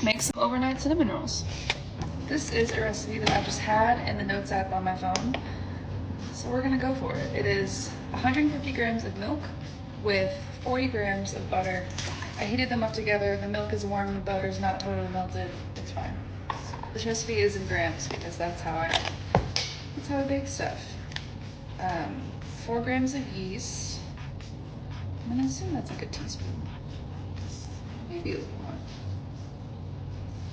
make some overnight cinnamon rolls. This is a recipe that I just had in the notes app on my phone, so we're gonna go for it. It is 150 grams of milk with 40 grams of butter. I heated them up together. The milk is warm, the butter is not totally melted. It's fine. This recipe is in grams because that's how I bake stuff. 4 grams of yeast. I'm gonna assume that's like a teaspoon. Maybe a little more.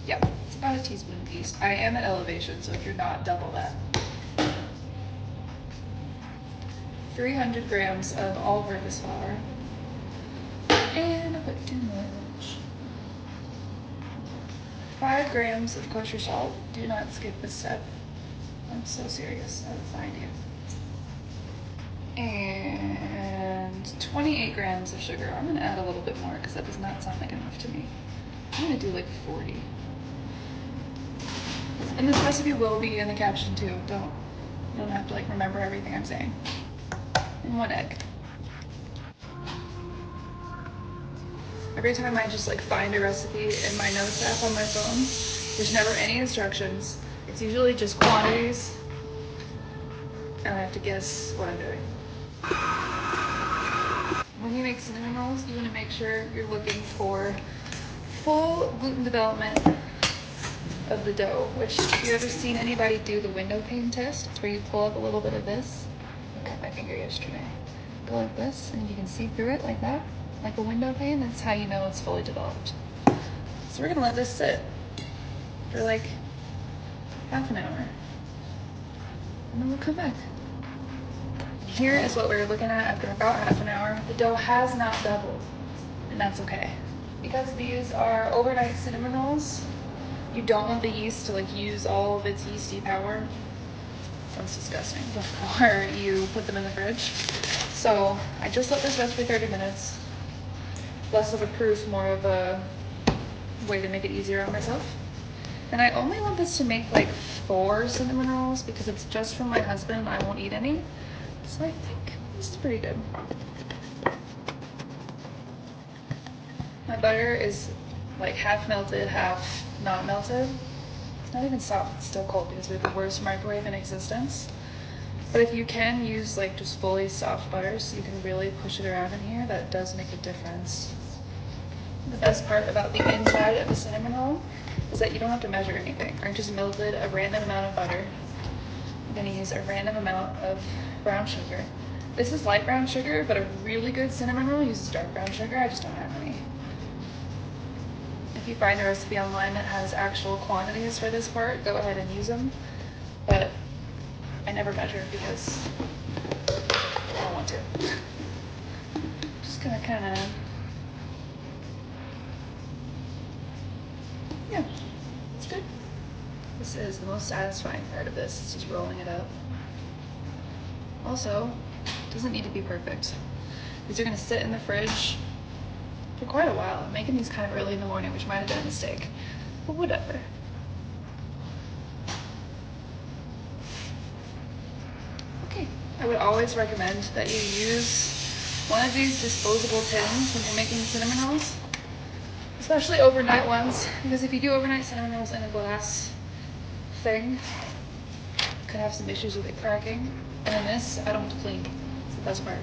Yeah, it's about a teaspoon of yeast. I am at elevation, so if you're not, double that. 300 grams of all-purpose flour. And I'll put 2 more each. 5 grams of kosher salt. Do not skip this step. I'm so serious. That's the idea. And 28 grams of sugar. I'm gonna add a little bit more because that does not sound like enough to me. I'm gonna do like 40. And this recipe will be in the caption too. You don't have to like remember everything I'm saying. And 1 egg. Every time I just like find a recipe in my notes app on my phone, there's never any instructions. It's usually just quantities, and I have to guess what I'm doing. When you make cinnamon rolls, you want to make sure you're looking for full gluten development of the dough, which if you've ever seen anybody do the window pane test, it's where you pull up a little bit of this. I cut my finger yesterday. Go like this, and if you can see through it like that, like a window pane, that's how you know it's fully developed. So we're gonna let this sit for like half an hour, and then we'll come back. Here is what we're looking at after about half an hour. The dough has not doubled, and that's okay. Because these are overnight cinnamon rolls, you don't want the yeast to like use all of its yeasty power. Sounds disgusting. Before you put them in the fridge. So I just let this rest for 30 minutes. Less of a proof, more of a way to make it easier on myself. And I only want this to make like 4 cinnamon rolls because it's just for my husband. I won't eat any. So I think this is pretty good. My butter is like half melted, half not melted. It's not even soft, it's still cold because we have the worst microwave in existence. But if you can use like just fully soft butter so you can really push it around in here, that does make a difference. The best part about the inside of the cinnamon roll is that you don't have to measure anything. I just melted a random amount of butter. I'm gonna use a random amount of brown sugar. This is light brown sugar, but a really good cinnamon roll uses dark brown sugar. I just don't have any. If you find a recipe online that has actual quantities for this part, go ahead and use them. But I never measure because I don't want to. Just gonna kind of, yeah, it's good. This is the most satisfying part of this, it's just rolling it up. Also, it doesn't need to be perfect. These are gonna sit in the fridge for quite a while. I'm making these kind of early in the morning, which might have been a mistake, but whatever. Okay, I would always recommend that you use one of these disposable tins when you're making cinnamon rolls, especially overnight ones, because if you do overnight cinnamon rolls in a glass thing, you could have some issues with it cracking. And then this, I don't have to clean. It's the best part.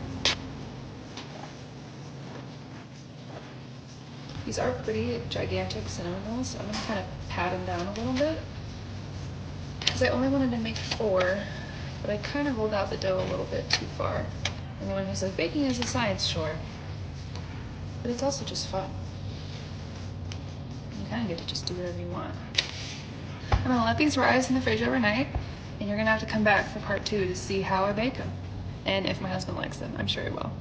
These are pretty gigantic cinnamon rolls, so I'm gonna kind of pat them down a little bit. Because I only wanted to make 4, but I kind of rolled out the dough a little bit too far. And then when he said baking is a science, sure. But it's also just fun. You kind of get to just do whatever you want. I'm gonna let these rise in the fridge overnight, and you're gonna have to come back for part 2 to see how I bake them. And if my husband likes them, I'm sure he will.